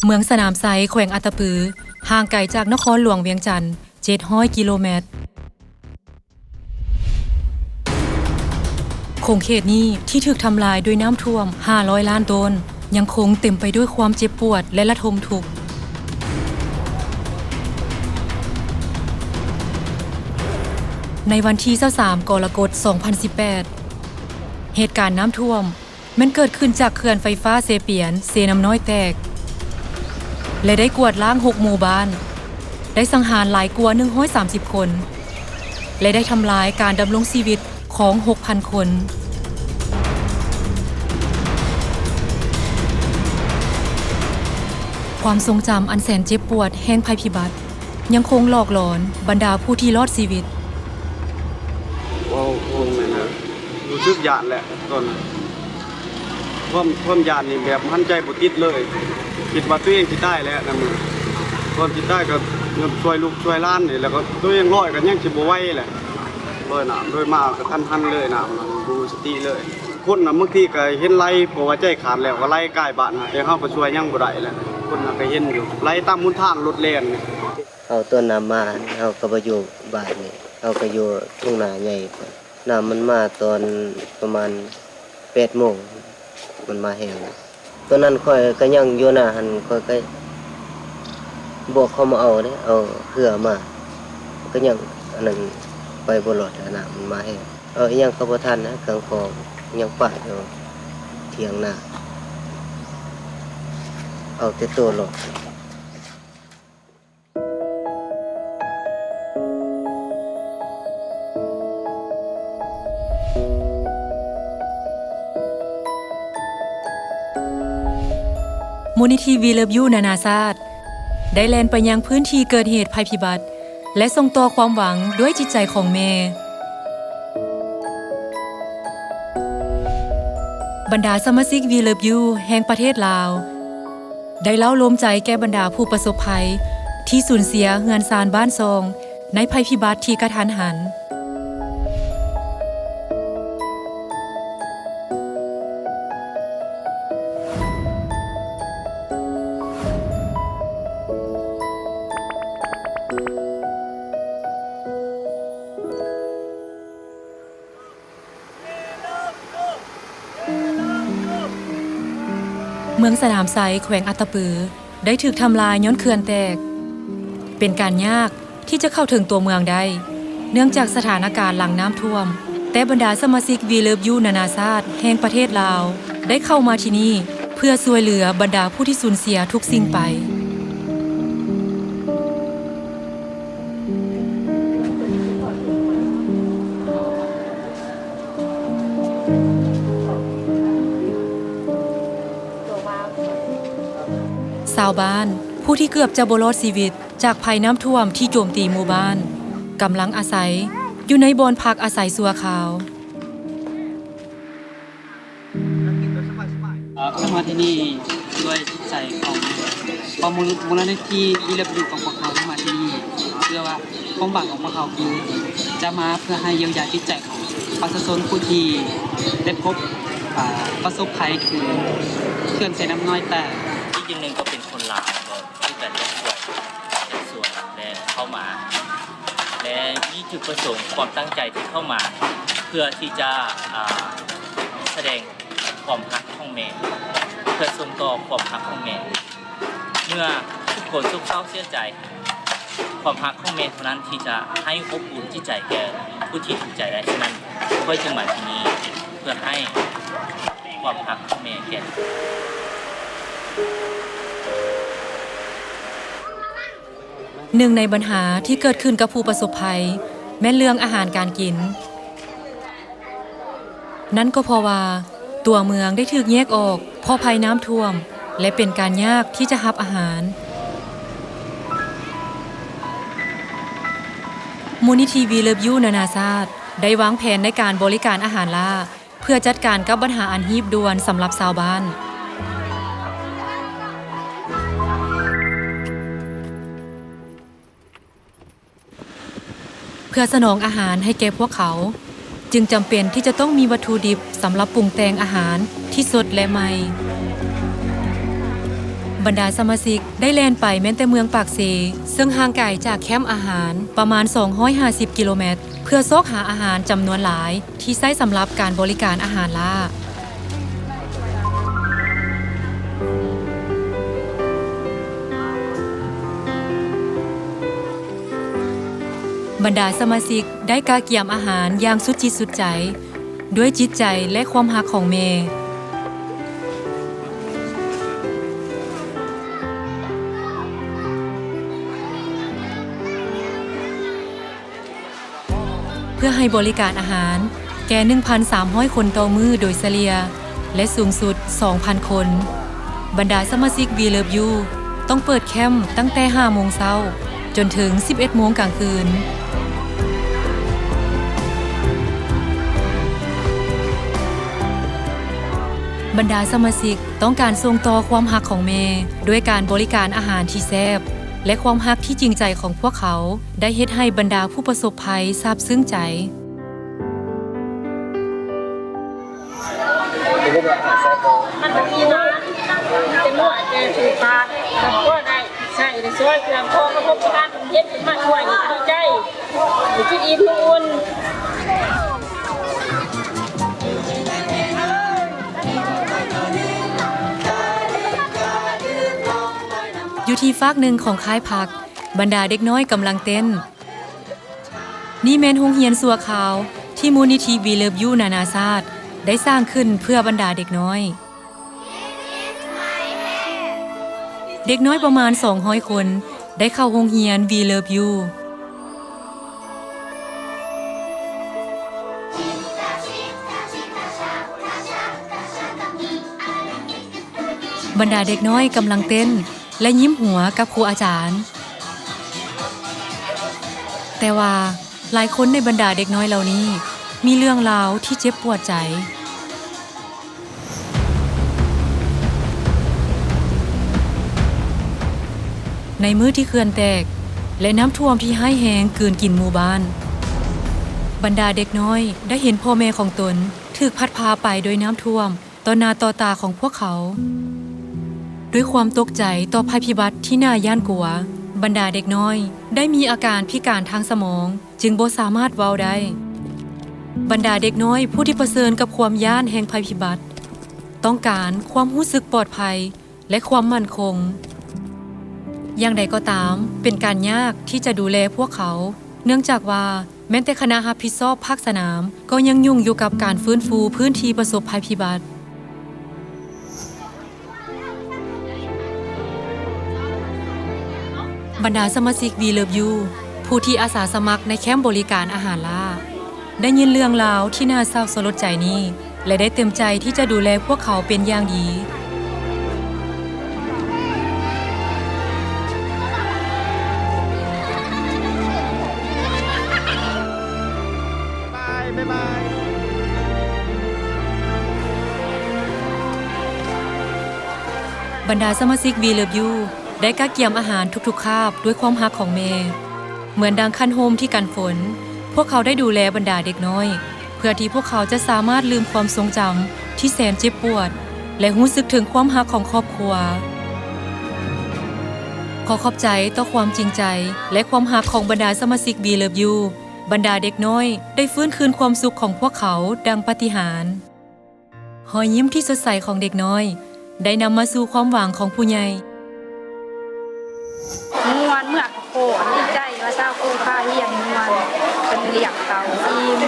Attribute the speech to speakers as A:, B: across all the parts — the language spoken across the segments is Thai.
A: เมืองสนามไซแขวงอัตตปือห่างไกลจากนครหลวงเวียงจันทน์700 กิโลเมตรคงเขตนี้ที่ถูกทำลายด้วยน้ำท่วม500 ล้านต้นยังคงเต็มไปด้วยความเจ็บปวดและระทมทุกข์ในวันที่23 กรกฎาคม 2018 เหตุการณ์น้ำท่วมมันเกิดขึ้นจากเขื่อนไฟฟ้าเซเปียนเซน้ำน้อยแตกและได้กวาดล้าง6 หมู่บ้านได้สังหารหลายกว่า130 คนและได้ทำลายการดำรงชีวิตของ 6,000 คนความทรงจำอันแสนเจ็บปวดแห่งภัยพิบัติยังคงหลอกหลอนบรรดาผู้ที่รอดชีวิต
B: ว้าวโอ้แม่นะรู้สึกหยาดแหละตอนความหยาดนี่แบบมั่นใจบ่ติดเลยคิดว่าตัวเองสิได้แล้วนะมึงตอนสิได้ก็ช่วยลูกช่วยหลานนี่แล้วก็ตัวเองร้อยก็ยังสิบ่ไหวแหละร้อยน้ำโดยมากก็ทันเลยน้ำมันดูสติเลยคนน่ะบางทีก็เห็นไหลเพราะว่าใจขาดแล้วก็ไหลใกล้บ้านแต่เฮาก็ช่วยยังบ่ได้แหละคนน่ะก็เห็นอยู่ไหลตามมุนทางรถแล่นนี่
C: เอาต้นน้ำมาเอาก็บ่อยู่บ้านนี่เอาก็อยู่ทุ่งนาใหญ่น้ำมันมาตอนประมาณ 8 โมงมันมาแห้งตอนนั้นค่อยก็ยังอยู่หน้าหันค่อยก็บวกเข้ามาเอาเด้เอาเหือมาก็ยังอันนั้นไปบ่รอดน้ำมันมาแห้งอีหยังก็บ่ทันนะเครื่องฟอกยังปาดอยู่เถียงนาเอาแต่ตัวรอด
A: มูลนิธิวีเลิฟยูนานาชาติได้แล่นไปยังพื้นที่เกิดเหตุภัยพิบัติและส่งต่อความหวังด้วยจิตใจของแม่บรรดาสมาชิกวีเลิฟยูแห่งประเทศลาวได้เล่าลมใจแก่บรรดาผู้ประสบภัยที่สูญเสียเฮือนซานบ้านซองในภัยพิบัติที่กระทันหันเมืองสนามไซแขวงอัตตปือได้ถูกทำลายย้อนเขื่อนแตกเป็นการยากที่จะเข้าถึงตัวเมืองได้เนื่องจากสถานการณ์หลังน้ำท่วมแต่บรรดาสมาชิกวีเลิฟยูนานาชาติแห่งประเทศลาวได้เข้ามาที่นี่เพื่อช่วยเหลือบรรดาผู้ที่สูญเสียทุกสิ่งไปชาวบ้านผู้ที่เกือบจะบ่รอดชีวิตจากภัยน้ำท่วมที่โจมตีหมู่บ้านกำลังอาศัยอยู่ในบ่อนพักอาศัยชั่วคราว
D: เข้ามาที่นี่ด้วยจิตใจของมูลนิธิวีเลิฟยูของพวกเขาที่มาที่นี่เพื่อว่าความหวังของพวกเขาคือจะมาเพื่อให้เยียวยาจิตใจของประชาชนผู้ที่ได้พบประสบภัยคือเขื่อนเซน้ำน้อยแต่
E: ที่จริงนึงก็เป็นคนลาวก็ที่แต่ละส่วนและเข้ามาและมีจุดประสงค์ความตั้งใจที่เข้ามาเพื่อที่จะแสดงความรักของแม่เพื่อส่งต่อความรักของแม่เมื่อทุกคนสุขเศร้าเสียใจความรักของแม่เท่านั้นที่จะให้อบอุ่นจิตใจแก่ผู้ที่ถูกใจได้ฉะนั้นค่อยจึงมาที่นี่เพื่อให้ความรักของแม่แก่
A: หนึ่งในปัญหาที่เกิดขึ้นกับผู้ประสบภัยแม้เรื่องอาหารการกินนั่นก็เพราะว่าตัวเมืองได้ถูกแยกออกเพราะภัยน้ำท่วมและเป็นการยากที่จะรับอาหารมูลนิธิวีเลิฟยูนานาชาติได้วางแผนในการบริการอาหารล่าเพื่อจัดการกับปัญหาอันฮีบด่วนสำหรับชาวบ้านเพื่อสนองอาหารให้แก่พวกเขาจึงจำเป็นที่จะต้องมีวัตถุดิบสำหรับปรุงแต่งอาหารที่สดและใหม่ บรรดาสมาชิกได้แล่นไปแม้แต่เมืองปากเซซึ่งห่างไกลจากแคมป์อาหารประมาณ250กิโลเมตรเพื่อซอกหาอาหารจำนวนหลายที่ใช้สำหรับการบริการอาหารล่าบรรดาสมาชิกได้กาเกียมอาหารอย่างสุดจิตสุดใจด้วยจิตใจและความรักของเมเพื่อให้บริการอาหารแก่ 1,300 คนต่อมื้อโดยเฉลี่ยและสูงสุด 2,000 คนบรรดาสมาชิก We Love You ต้องเปิดแคมป์ตั้งแต่ 5 โมงเช้าจนถึง 11 โมงกลางคืนบรรดาสมาชิกต้องการส่งต่อความรักของเมด้วยการบริการอาหารที่แซ่บและความรักที่จริงใจของพวกเขาได้เฮ็ดให้บรรดาผู้ประสบภัยซาบซึ้งใจ
F: มันจะมีนะจะนวดจะถูกปากก็ได้ใช่ในช่วยเครื่องพอกระทบการเย็นขึ้นมาช่วยดีใจหรือคิดอีทุน
A: อยู่ที่ฝากหนึ่งของค่ายพักบรรดาเด็กน้อยกำลังเต้นนี่แม่นโรงเรียนสัวขาวที่มูลนิธิ We Love You นานาชาติได้สร้างขึ้นเพื่อบรรดาเด็กน้อยเด็กน้อยประมาณ200คนได้เข้าโรงเรียน We Love You บรรดาเด็กน้อยกำลังเต้นและยิ้มหัวกับครูอาจารย์แต่ว่าหลายคนในบรรดาเด็กน้อยเหล่านี้มีเรื่องราวที่เจ็บปวดใจในมื้อที่เขื่อนแตกและน้ำท่วมที่ห้ายแห้งกลืนกินหมู่บ้านบรรดาเด็กน้อยได้เห็นพ่อแม่ของตนถูกพัดพาไปโดยน้ำท่วมต่อหน้าต่อตาของพวกเขาด้วยความตกใจต่อภัยพิบัติที่น่าย่านกลัวบรรดาเด็กน้อยได้มีอาการพิการทางสมองจึงบ่สามารถเว้าได้บรรดาเด็กน้อยผู้ที่เผชิญกับความย่านแห่งภัยพิบัติต้องการความรู้สึกปลอดภัยและความมั่นคงอย่างใดก็ตามเป็นการยากที่จะดูแลพวกเขาเนื่องจากว่าแม้แต่คณะรับผิดชอบภาคสนามก็ยังยุ่งอยู่กับการฟื้นฟูพื้นที่ประสบภัยพิบัติบรรดาสมาชิก We Love You ผู้ที่อาสาสมัครในแคมป์บริการอาหารล่าได้ยินเรื่องราวที่น่าเศร้าสลดใจนี้และได้เต็มใจที่จะดูแลพวกเขาเป็นอย่างดีบรรดาสมาชิก We Love You ได้กะเกียมอาหารทุกๆคาบด้วยความรักของเมเหมือนดังคันโฮมที่กันฝนพวกเขาได้ดูแลบรรดาเด็กน้อยเพื่อที่พวกเขาจะสามารถลืมความทรงจำที่แสนเจ็บปวดและรู้สึกถึงความรักของครอบครัวขอขอบใจต่อความจริงใจและความรักของบรรดาสมาชิก We Love You บรรดาเด็กน้อยได้ฟื้นคืนความสุขของพวกเขาดังปาฏิหาริย์รอยยิ้มที่สดใสของเด็กน้อยได้นำมาสู่ความหวังของผู้ใหญ่
F: นวลเมื่อโกดีใจว่าเจ้าโกพาเฮียงนวลเป็นเรียกเต่าอิ่ม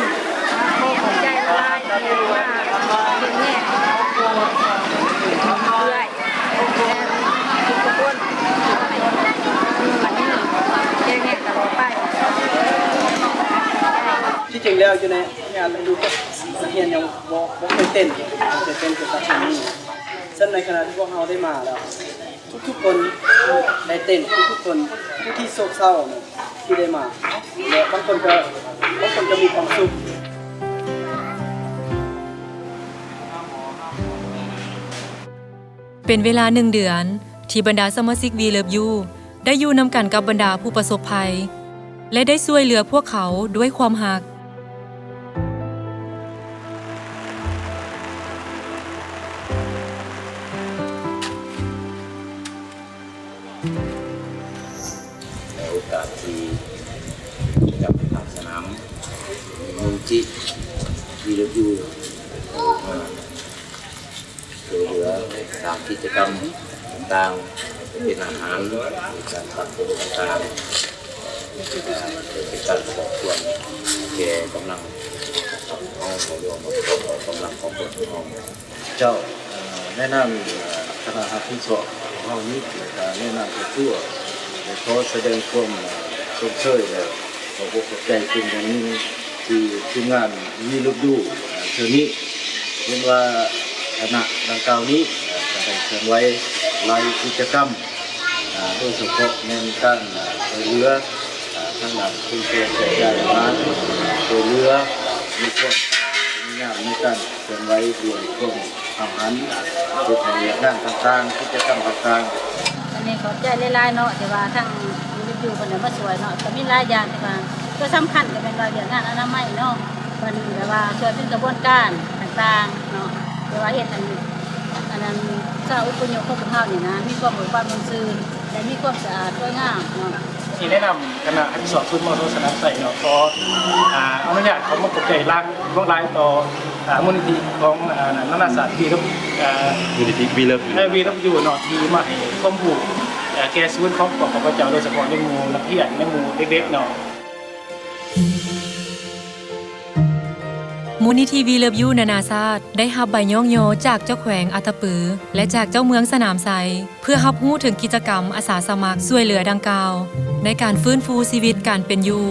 F: โกของใจละลายเลยว่าเป็นแม่เรื่อยแล้วทุกคนวันนี้แก่ตลอดไป
B: ที่จริงแล้วอยู่ในงานดูก็นักเรียนยังบ่เคยเต้นจะเต้นเกี่ยวกับสิ่งนี้ซึ่งในขณะที่พวกเราได้มาแล้วทุกๆคนได้เต้นทุกๆคนผู้ที่โศกเศร้าที่ได้มาและบางคนก็มีความสุข
A: เป็นเวลา1 เดือนที่บรรดาสมาชิก We Love You ได้อยู่นำกันกับบรรดาผู้ประสบภัยและได้ช่วยเหลือพวกเขาด้วยความรัก
G: ที่จับทางสนามมุงจิวีรยูช่วยเหลือตามกิจกรรมต่างๆเป็นอาหารการตัดผมต่างๆเป็นการขอบคุณแก่กำลังห้องของโยมกำลังของบทห้องเจ้าแนะนำคณะผู้สอบของเรานี้แนะนำตัวตัวขอแสดงความสมเชยและขอบอกขอบใจเป็นอย่างนี้ที่ทีมงานวีรยูเธอนี้เรียกว่าคณะดังกล่าวนี้จะได้เคลื่อนไหวหลายกิจกรรมโดยเฉพาะในการช่วยเหลือทางด้านคุณเพื่อนใจมาช่วยเหลือมีความพยายามในการเคลื่อนไหวด้วยความอาหารด้วยผลิตงานต่างๆกิจกรรมต่างๆ
F: อันนี้ขอใจหลายๆเนาะแต่ว่าทางอยู่เพิ่นน่ะมาสวยเนาะก็มีหลายอย่างแต่ว่าก็สำคัญก็เป็นว่าเรื่องงานอนามัยเนาะเพิ่นแบบว่าช่วยเป็นกระบวนการต่างๆเนาะแต่ว่าเฮ็ดอันนั้นเจ้าอุปโภคของเฮานี่นะมีความบริการมันซื่อและมีความสะอาดสวยงามเนาะ
H: ที่แนะนำคณะอภิสรทุนมอโทสนามใส่เนาะขออนุญาตของมกบใจรักพวกรายต่อมูลนิธิของนานาศาสตร์ที่มูลนิธิวีเลิฟยูเนาะที่มาให้ข้อมูลแก่ศูนย์ของกปปจโดยเฉพาะในหมู่นักเรียนในหมู่เด็กๆเนาะ
A: มูลนิธิวีเลิฟยูนานาชาติได้รับใบย่องยอจากเจ้าแขวงอัตตปือและจากเจ้าเมืองสนามไซเพื่อรับรู้ถึงกิจกรรมอาสาสมัครช่วยเหลือดังกล่าวในการฟื้นฟูชีวิตการเป็นอยู่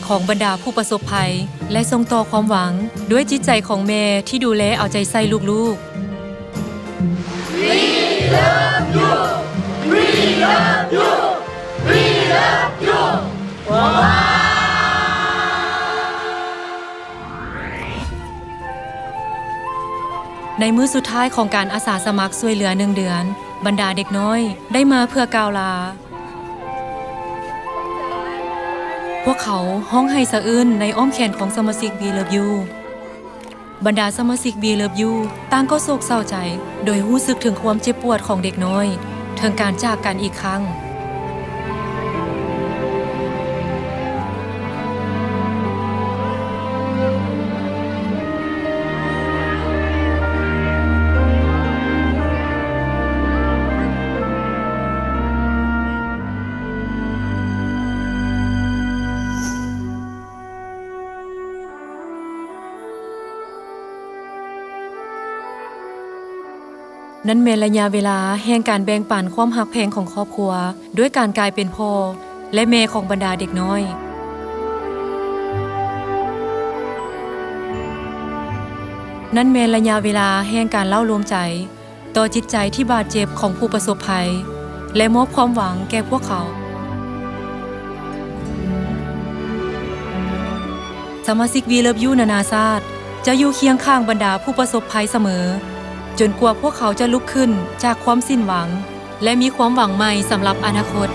A: ของบรรดาผู้ประสบภัยและส่งต่อความหวังด้วยจิตใจของแม่ที่ดูแลเอาใจใส่ลูกๆ We love you We love you We love you ในมื้อสุดท้ายของการอาสาสมัครช่วยเหลือ1 เดือนบรรดาเด็กน้อยได้มาเพื่อกล่าวลาพวกเขาฮ้องไห้สะอื้นในอ้อมแขนของสมาชิก We Love You บรรดาสมาชิก We Love You ต่างก็โศกเศร้าใจโดยรู้สึกถึงความเจ็บปวดของเด็กน้อยถึงการจากกันอีกครั้งนั่นเป็นระยะเวลาแห่งการแบ่งปันความหักแพงของครอบครัวด้วยการกลายเป็นพ่อและแม่ของบรรดาเด็กน้อยนั่นเป็นระยะเวลาแห่งการเล่ารวมใจต่อจิตใจที่บาดเจ็บของผู้ประสบภัยและมอบความหวังแก่พวกเขาสมาชิก We Love You นานาชาติจะอยู่เคียงข้างบรรดาผู้ประสบภัยเสมอจนกว่าพวกเขาจะลุกขึ้นจากความสิ้นหวังและมีความหวังใหม่สำหรับอนาคต